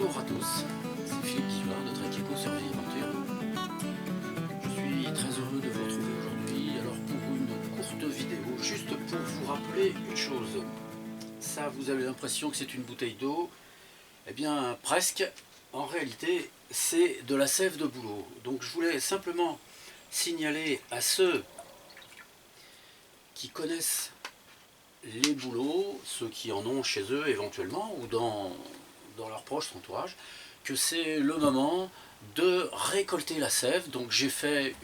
Bonjour à tous, c'est Philippe Guillard de Trek Eco Survie Aventure. Je suis très heureux de vous retrouver aujourd'hui, alors pour une courte vidéo, juste pour vous rappeler une chose. Ça, vous avez l'impression que c'est une bouteille d'eau, eh bien presque. En réalité, c'est de la sève de bouleau. Donc je voulais simplement signaler à ceux qui connaissent les bouleaux, ceux qui en ont chez eux éventuellement, ou dans leur proche entourage, que c'est le moment de récolter la sève. Donc j'avais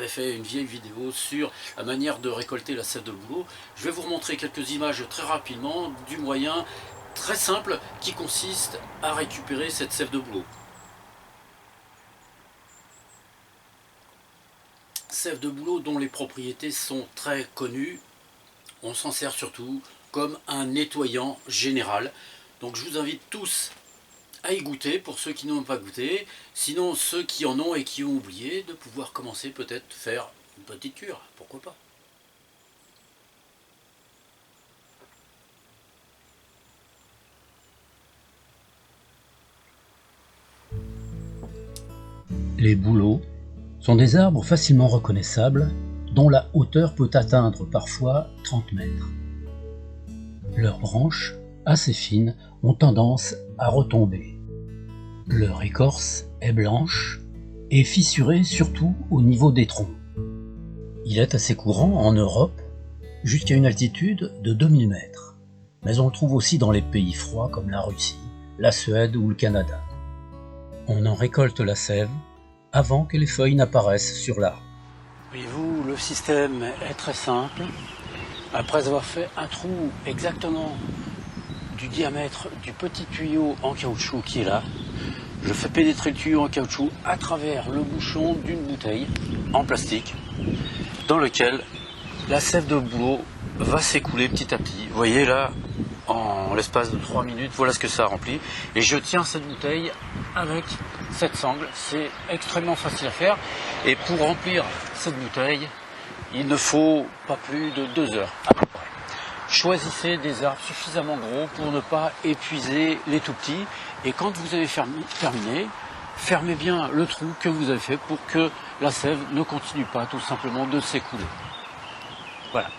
fait une vieille vidéo sur la manière de récolter la sève de bouleau. Je vais vous remontrer quelques images très rapidement du moyen très simple qui consiste à récupérer cette sève de bouleau. Sève de bouleau dont les propriétés sont très connues. On s'en sert surtout comme un nettoyant général. Donc je vous invite tous à y goûter pour ceux qui n'ont pas goûté. Sinon ceux qui en ont et qui ont oublié, de pouvoir commencer peut-être faire une petite cure, pourquoi pas. Les bouleaux sont des arbres facilement reconnaissables dont la hauteur peut atteindre parfois 30 mètres. Leurs branches, assez fines, ont tendance à retomber. Leur écorce est blanche et fissurée surtout au niveau des troncs. Il est assez courant en Europe jusqu'à une altitude de 2000 mètres, mais on le trouve aussi dans les pays froids comme la Russie, la Suède ou le Canada. On en récolte la sève avant que les feuilles n'apparaissent sur l'arbre. Voyez-vous, le système est très simple. Après avoir fait un trou exactement du diamètre du petit tuyau en caoutchouc qui est là, je fais pénétrer le tuyau en caoutchouc à travers le bouchon d'une bouteille en plastique dans lequel la sève de bouleau va s'écouler petit à petit. Vous voyez là, en l'espace de 3 minutes, voilà ce que ça remplit. Et je tiens cette bouteille avec cette sangle. C'est extrêmement facile à faire. Et pour remplir cette bouteille, il ne faut pas plus de 2 heures à peu près. Choisissez des arbres suffisamment gros pour ne pas épuiser les tout petits. Et quand vous avez terminé, fermez bien le trou que vous avez fait pour que la sève ne continue pas tout simplement de s'écouler. Voilà.